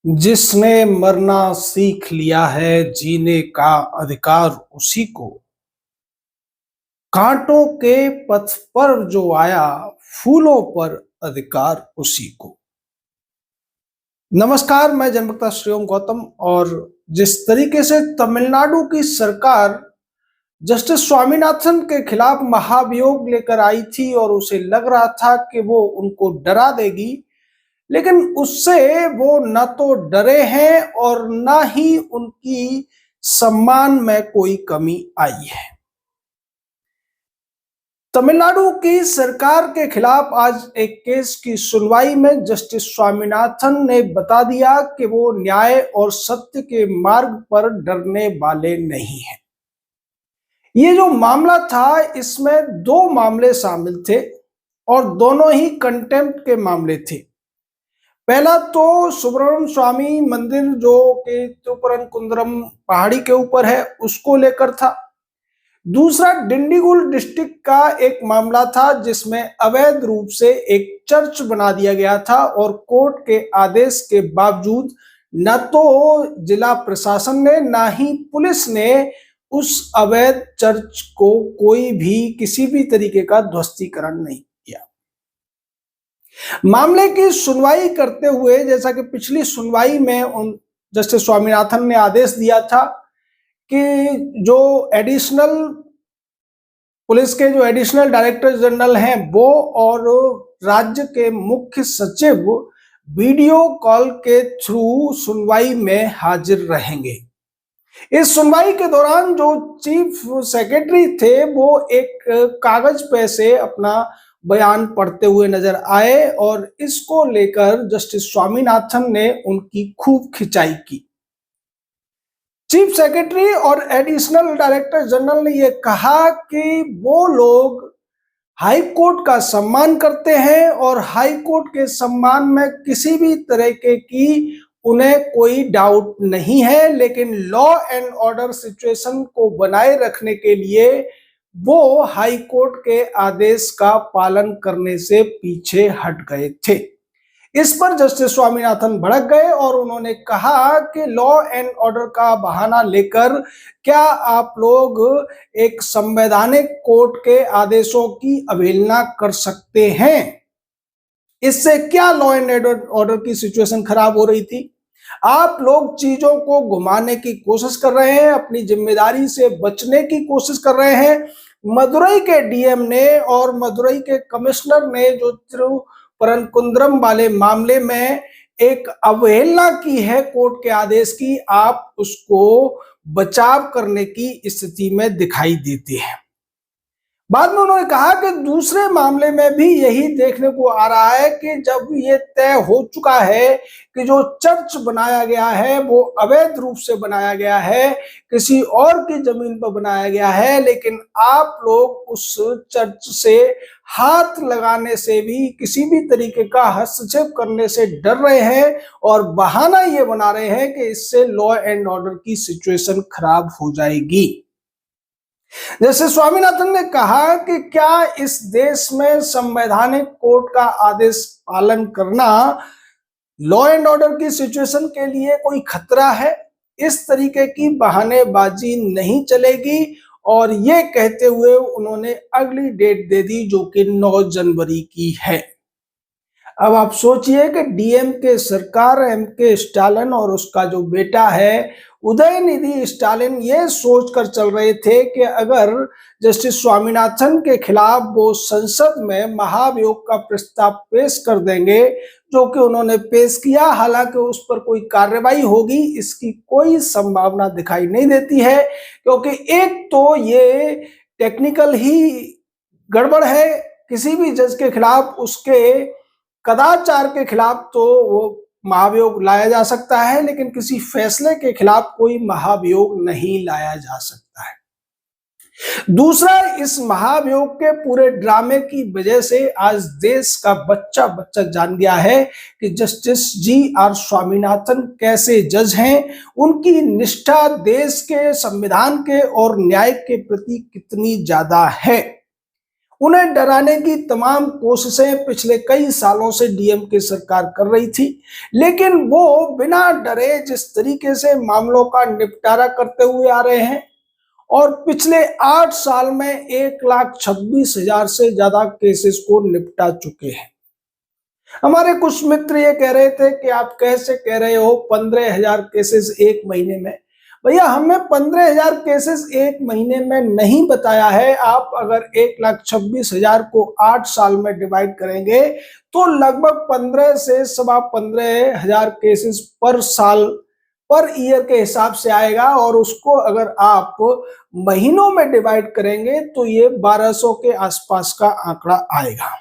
जिसने मरना सीख लिया है जीने का अधिकार उसी को। कांटों के पथ पर जो आया फूलों पर अधिकार उसी को। नमस्कार, मैं जनभक्ता श्रीओम गौतम। और जिस तरीके से तमिलनाडु की सरकार जस्टिस स्वामीनाथन के खिलाफ महाभियोग लेकर आई थी और उसे लग रहा था कि वो उनको डरा देगी, लेकिन उससे वो न तो डरे हैं और न ही उनकी सम्मान में कोई कमी आई है। तमिलनाडु की सरकार के खिलाफ आज एक केस की सुनवाई में जस्टिस स्वामीनाथन ने बता दिया कि वो न्याय और सत्य के मार्ग पर डरने वाले नहीं हैं। ये जो मामला था, इसमें दो मामले शामिल थे और दोनों ही कंटेम्प्ट के मामले थे। पहला तो सुब्रमण्यम स्वामी मंदिर जो कि तिरुपरंकुंद्रम पहाड़ी के ऊपर है, उसको लेकर था। दूसरा डिंडीगुल डिस्ट्रिक्ट का एक मामला था जिसमें अवैध रूप से एक चर्च बना दिया गया था और कोर्ट के आदेश के बावजूद न तो जिला प्रशासन ने न ही पुलिस ने उस अवैध चर्च को कोई भी किसी भी तरीके का ध्वस्तीकरण नहीं किया। मामले की सुनवाई करते हुए, जैसा कि पिछली सुनवाई में जस्टिस स्वामीनाथन ने आदेश दिया था कि जो एडिशनल पुलिस के जो एडिशनल डायरेक्टर जनरल हैं वो और राज्य के मुख्य सचिव वीडियो कॉल के थ्रू सुनवाई में हाजिर रहेंगे। इस सुनवाई के दौरान जो चीफ सेक्रेटरी थे वो एक कागज पे से अपना बयान पढ़ते हुए नजर आए और इसको लेकर जस्टिस स्वामीनाथन ने उनकी खूब खिंचाई की। चीफ सेक्रेटरी और एडिशनल डायरेक्टर जनरल ने यह कहा कि वो लोग हाई कोर्ट का सम्मान करते हैं और हाई कोर्ट के सम्मान में किसी भी तरीके की उन्हें कोई डाउट नहीं है, लेकिन लॉ एंड ऑर्डर सिचुएशन को बनाए रखने के लिए वो हाई कोर्ट के आदेश का पालन करने से पीछे हट गए थे। इस पर जस्टिस स्वामीनाथन भड़क गए और उन्होंने कहा कि लॉ एंड ऑर्डर का बहाना लेकर क्या आप लोग एक संवैधानिक कोर्ट के आदेशों की अवहेलना कर सकते हैं? इससे क्या लॉ एंड ऑर्डर की सिचुएशन खराब हो रही थी? आप लोग चीजों को घुमाने की कोशिश कर रहे हैं, अपनी जिम्मेदारी से बचने की कोशिश कर रहे हैं। मदुरई के डीएम ने और मदुरई के कमिश्नर ने जो तिरुपरंकुंद्रम वाले मामले में एक अवहेलना की है कोर्ट के आदेश की, आप उसको बचाव करने की स्थिति में दिखाई देते हैं। बाद में उन्होंने कहा कि दूसरे मामले में भी यही देखने को आ रहा है कि जब ये तय हो चुका है कि जो चर्च बनाया गया है वो अवैध रूप से बनाया गया है, किसी और की जमीन पर बनाया गया है, लेकिन आप लोग उस चर्च से हाथ लगाने से भी, किसी भी तरीके का हस्तक्षेप करने से डर रहे हैं और बहाना ये बना रहे हैं कि इससे लॉ एंड ऑर्डर की सिचुएशन खराब हो जाएगी। जैसे स्वामीनाथन ने कहा कि क्या इस देश में संवैधानिक कोर्ट का आदेश पालन करना लॉ एंड ऑर्डर की सिचुएशन के लिए कोई खतरा है? इस तरीके की बहानेबाजी नहीं चलेगी। और ये कहते हुए उन्होंने अगली डेट दे दी जो कि 9 जनवरी की है। अब आप सोचिए कि डीएमके सरकार, एमके स्टालिन और उसका जो बेटा है उदयनिधि स्टालिन ये सोचकर चल रहे थे कि अगर जस्टिस स्वामीनाथन के खिलाफ वो संसद में महाभियोग का प्रस्ताव पेश कर देंगे, जो कि उन्होंने पेश किया, हालांकि उस पर कोई कार्रवाई होगी इसकी कोई संभावना दिखाई नहीं देती है, क्योंकि एक तो ये टेक्निकल ही गड़बड़ है। किसी भी जज के खिलाफ उसके कदाचार के खिलाफ तो वो महाभियोग लाया जा सकता है, लेकिन किसी फैसले के खिलाफ कोई महाभियोग नहीं लाया जा सकता है। दूसरा, इस महाभियोग के पूरे ड्रामे की वजह से आज देश का बच्चा बच्चा जान गया है कि जस्टिस जी.आर. स्वामीनाथन कैसे जज हैं, उनकी निष्ठा देश के संविधान के और न्याय के प्रति कितनी ज्यादा है। उन्हें डराने की तमाम कोशिशें पिछले कई सालों से डीएमके सरकार कर रही थी, लेकिन वो बिना डरे जिस तरीके से मामलों का निपटारा करते हुए आ रहे हैं और पिछले 8 साल में 1,26,000 से ज्यादा केसेस को निपटा चुके हैं। हमारे कुछ मित्र ये कह रहे थे कि आप कैसे कह रहे हो 15,000 केसेस एक महीने में। भैया, हमें 15,000 केसेस एक महीने में नहीं बताया है। आप अगर 1,26,000 को 8 साल में डिवाइड करेंगे तो लगभग 15 से 15,500 केसेस पर साल पर ईयर के हिसाब से आएगा, और उसको अगर आप महीनों में डिवाइड करेंगे तो ये 1200 के आसपास का आंकड़ा आएगा।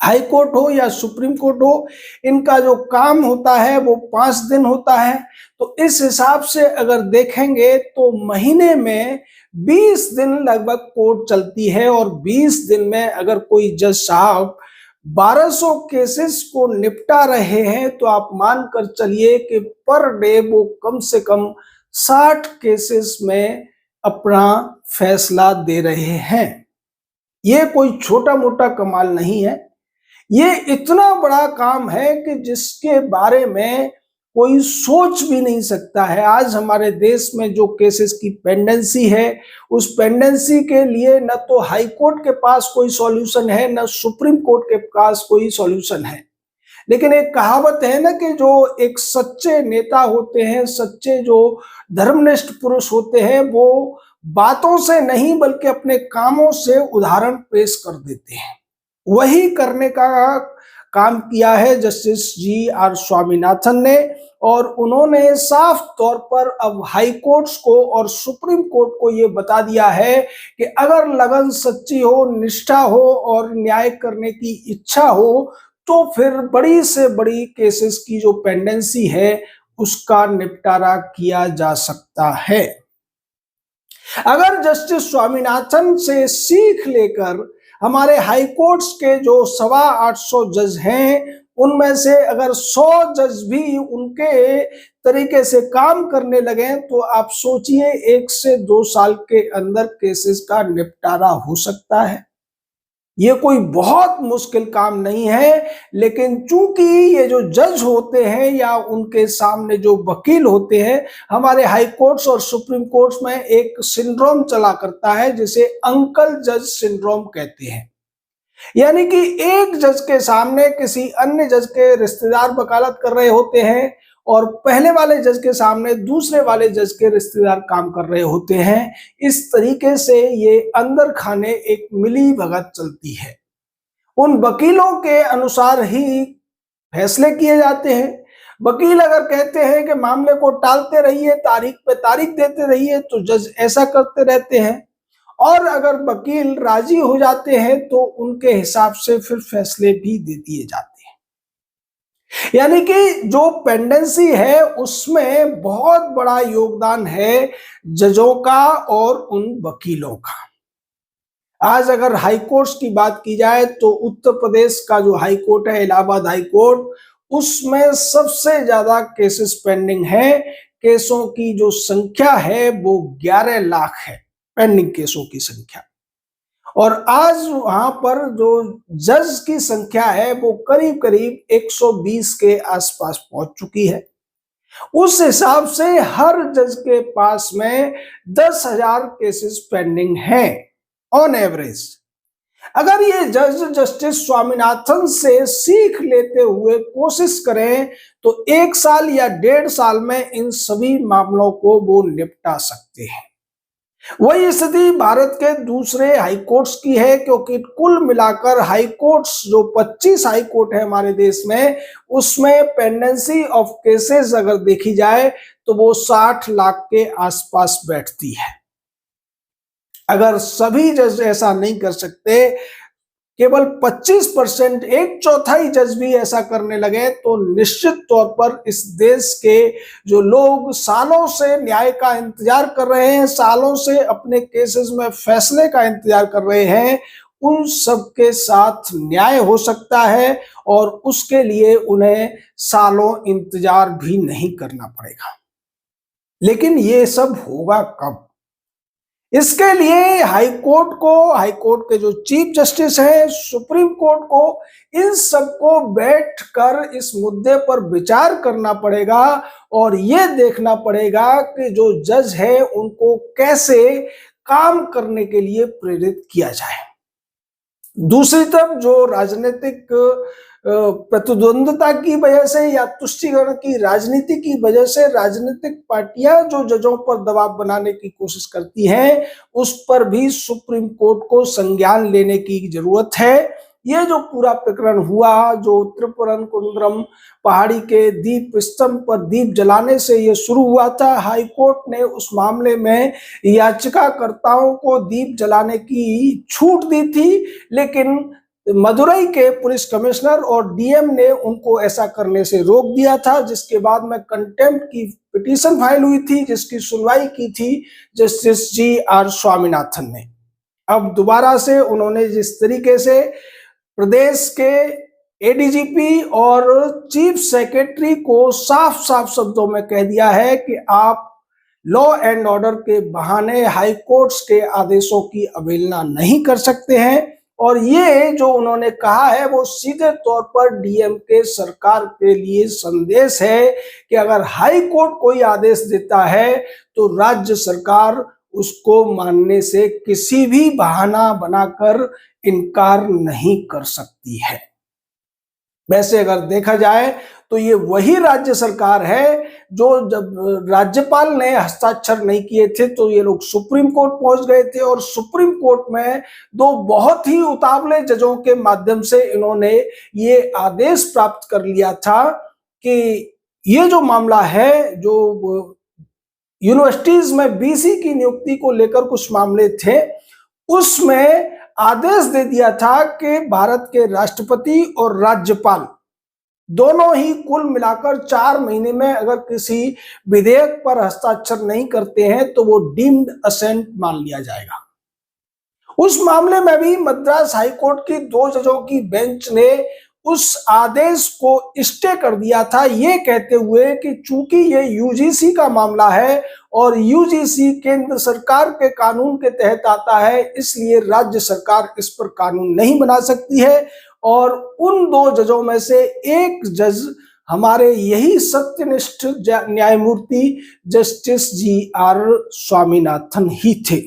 हाई कोर्ट हो या सुप्रीम कोर्ट हो, इनका जो काम होता है वो 5 दिन होता है। तो इस हिसाब से अगर देखेंगे तो महीने में 20 दिन लगभग कोर्ट चलती है, और 20 दिन में अगर कोई जज साहब 1200 केसेस को निपटा रहे हैं तो आप मानकर चलिए कि पर डे वो कम से कम 60 केसेस में अपना फैसला दे रहे हैं। ये कोई छोटा मोटा कमाल नहीं है, ये इतना बड़ा काम है कि जिसके बारे में कोई सोच भी नहीं सकता है। आज हमारे देश में जो केसेस की पेंडेंसी है, उस पेंडेंसी के लिए न तो हाई कोर्ट के पास कोई सॉल्यूशन है, न सुप्रीम कोर्ट के पास कोई सॉल्यूशन है। लेकिन एक कहावत है ना कि जो एक सच्चे नेता होते हैं, सच्चे जो धर्मनिष्ठ पुरुष होते हैं, वो बातों से नहीं बल्कि अपने कामों से उदाहरण पेश कर देते हैं। वही करने का काम किया है जस्टिस जी.आर. स्वामीनाथन ने, और उन्होंने साफ तौर पर अब हाई कोर्ट्स को और सुप्रीम कोर्ट को ये बता दिया है कि अगर लगन सच्ची हो, निष्ठा हो और न्याय करने की इच्छा हो तो फिर बड़ी से बड़ी केसेस की जो पेंडेंसी है उसका निपटारा किया जा सकता है। अगर जस्टिस स्वामीनाथन से सीख लेकर हमारे हाई कोर्ट्स के जो 825 जज हैं, उनमें से अगर 100 जज भी उनके तरीके से काम करने लगे तो आप सोचिए 1 से 2 साल के अंदर केसेस का निपटारा हो सकता है। ये कोई बहुत मुश्किल काम नहीं है, लेकिन चूंकि ये जो जज होते हैं या उनके सामने जो वकील होते हैं, हमारे हाई कोर्ट्स और सुप्रीम कोर्ट्स में एक सिंड्रोम चला करता है जिसे अंकल जज सिंड्रोम कहते हैं। यानी कि एक जज के सामने किसी अन्य जज के रिश्तेदार वकालत कर रहे होते हैं और पहले वाले जज के सामने दूसरे वाले जज के रिश्तेदार काम कर रहे होते हैं। इस तरीके से ये अंदर खाने एक मिली भगत चलती है। उन वकीलों के अनुसार ही फैसले किए जाते हैं। वकील अगर कहते हैं कि मामले को टालते रहिए, तारीख पे तारीख देते रहिए, तो जज ऐसा करते रहते हैं, और अगर वकील राजी हो जाते हैं तो उनके हिसाब से फिर फैसले भी दे दिए जाते हैं। यानी कि जो पेंडेंसी है उसमें बहुत बड़ा योगदान है जजों का और उन वकीलों का। आज अगर हाई कोर्ट्स की बात की जाए तो उत्तर प्रदेश का जो हाई कोर्ट है, इलाहाबाद हाई कोर्ट, उसमें सबसे ज्यादा केसेस पेंडिंग है। केसों की जो संख्या है वो 11 लाख है, पेंडिंग केसों की संख्या। और आज वहां पर जो जज की संख्या है वो करीब करीब 120 के आसपास पहुंच चुकी है। उस हिसाब से हर जज के पास में 10,000 केसेस पेंडिंग हैं ऑन एवरेज। अगर ये जज जस्टिस स्वामीनाथन से सीख लेते हुए कोशिश करें तो 1 साल या 1.5 साल में इन सभी मामलों को वो निपटा सकते हैं। वही स्थिति भारत के दूसरे हाई कोर्ट्स की है, क्योंकि कुल मिलाकर हाई कोर्ट्स जो 25 हाई कोर्ट है हमारे देश में, उसमें पेंडेंसी ऑफ केसेस अगर देखी जाए तो वो 60 लाख के आसपास बैठती है। अगर सभी जज ऐसा नहीं कर सकते, केवल 25%, 1/4 जज भी ऐसा करने लगे, तो निश्चित तौर पर इस देश के जो लोग सालों से न्याय का इंतजार कर रहे हैं, सालों से अपने केसेस में फैसले का इंतजार कर रहे हैं, उन सब के साथ न्याय हो सकता है, और उसके लिए उन्हें सालों इंतजार भी नहीं करना पड़ेगा। लेकिन ये सब होगा कब? इसके लिए हाई कोर्ट के जो चीफ जस्टिस हैं, सुप्रीम कोर्ट को, इन सबको बैठकर इस मुद्दे पर विचार करना पड़ेगा और ये देखना पड़ेगा कि जो जज है उनको कैसे काम करने के लिए प्रेरित किया जाए। दूसरी तरफ जो राजनीतिक प्रतिद्वंदता की वजह से या तुष्टीकरण की राजनीति की वजह से राजनीतिक पार्टियां जो जजों पर दबाव बनाने की कोशिश करती हैं, उस पर भी सुप्रीम कोर्ट को संज्ञान लेने की जरूरत है। ये जो पूरा प्रकरण हुआ, जो त्रिपुरकुंद्रम पहाड़ी के दीप स्तंभ पर दीप जलाने से ये शुरू हुआ था, हाई कोर्ट ने उस मामले में याचिकाकर्ताओं को दीप जलाने की छूट दी थी, लेकिन मदुरई के पुलिस कमिश्नर और डीएम ने उनको ऐसा करने से रोक दिया था, जिसके बाद में कंटेम्प्ट की पिटीशन फाइल हुई थी, जिसकी सुनवाई की थी जस्टिस जी.आर. स्वामीनाथन ने। अब दोबारा से उन्होंने जिस तरीके से प्रदेश के एडीजीपी और चीफ सेक्रेटरी को साफ साफ शब्दों में कह दिया है कि आप लॉ एंड ऑर्डर के बहाने हाई कोर्ट्स के आदेशों की अवहेलना नहीं कर सकते हैं, और ये जो उन्होंने कहा है वो सीधे तौर पर डीएम के सरकार के लिए संदेश है कि अगर हाई कोर्ट कोई आदेश देता है तो राज्य सरकार उसको मानने से किसी भी बहाना बनाकर इनकार नहीं कर सकती है। वैसे अगर देखा जाए तो ये वही राज्य सरकार है जो जब राज्यपाल ने हस्ताक्षर नहीं किए थे तो ये लोग सुप्रीम कोर्ट पहुंच गए थे, और सुप्रीम कोर्ट में दो बहुत ही उतावले जजों के माध्यम से इन्होंने ये आदेश प्राप्त कर लिया था कि ये जो मामला है, जो यूनिवर्सिटीज में बीसी की नियुक्ति को लेकर कुछ मामले थे, उसमें आदेश दे दिया था कि भारत के राष्ट्रपति और राज्यपाल दोनों ही कुल मिलाकर 4 महीने में अगर किसी विधेयक पर हस्ताक्षर नहीं करते हैं तो वो डीम्ड असेंट मान लिया जाएगा। उस मामले में भी मद्रास हाईकोर्ट की 2 जजों की बेंच ने उस आदेश को स्टे कर दिया था, ये कहते हुए कि चूंकि ये यूजीसी का मामला है और यूजीसी केंद्र सरकार के कानून के तहत आता है, इसलिए राज्य सरकार इस पर कानून नहीं बना सकती है। और उन 2 जजों में से एक जज हमारे यही सत्यनिष्ठ न्यायमूर्ति जस्टिस जी.आर. स्वामीनाथन ही थे।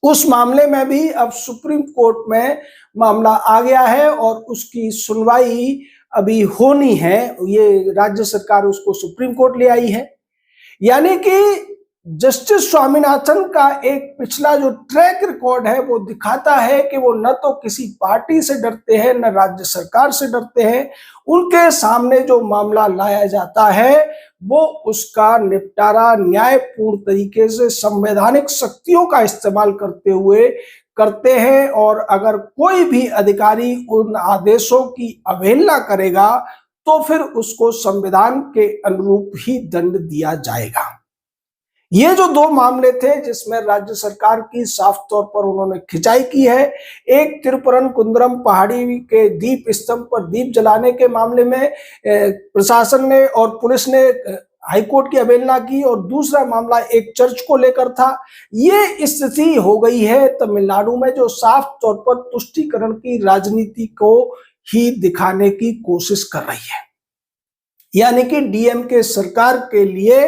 उस मामले में भी अब सुप्रीम कोर्ट में मामला आ गया है और उसकी सुनवाई अभी होनी है। ये राज्य सरकार उसको सुप्रीम कोर्ट ले आई है। यानी कि जस्टिस स्वामीनाथन का एक पिछला जो ट्रैक रिकॉर्ड है वो दिखाता है कि वो न तो किसी पार्टी से डरते हैं न राज्य सरकार से डरते हैं। उनके सामने जो मामला लाया जाता है वो उसका निपटारा न्यायपूर्ण तरीके से संवैधानिक शक्तियों का इस्तेमाल करते हुए करते हैं, और अगर कोई भी अधिकारी उन आदेशों की अवहेलना करेगा तो फिर उसको संविधान के अनुरूप ही दंड दिया जाएगा। ये जो 2 मामले थे जिसमें राज्य सरकार की साफ तौर पर उन्होंने खिंचाई की है, एक त्रिपुरकुंद्रम पहाड़ी के दीप स्तंभ पर दीप जलाने के मामले में प्रशासन ने और पुलिस ने हाईकोर्ट की अवहेलना की, और दूसरा मामला एक चर्च को लेकर था। ये स्थिति हो गई है तमिलनाडु में, जो साफ तौर पर तुष्टीकरण की राजनीति को ही दिखाने की कोशिश कर रही है। यानी कि डीएम के सरकार के लिए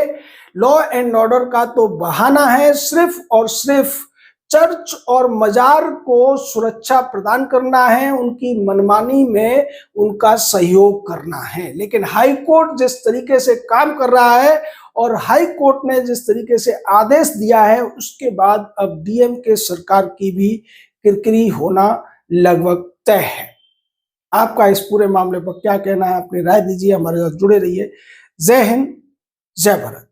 लॉ एंड ऑर्डर का तो बहाना है सिर्फ और सिर्फ चर्च और मजार को सुरक्षा प्रदान करना है, उनकी मनमानी में उनका सहयोग करना है। लेकिन हाई कोर्ट जिस तरीके से काम कर रहा है और हाई कोर्ट ने जिस तरीके से आदेश दिया है, उसके बाद अब डीएम के सरकार की भी किरकिरी होना लगभग तय है। आपका इस पूरे मामले पर क्या कहना है? अपनी राय दीजिए, हमारे साथ जुड़े रहिए। जय हिंद, जय भारत।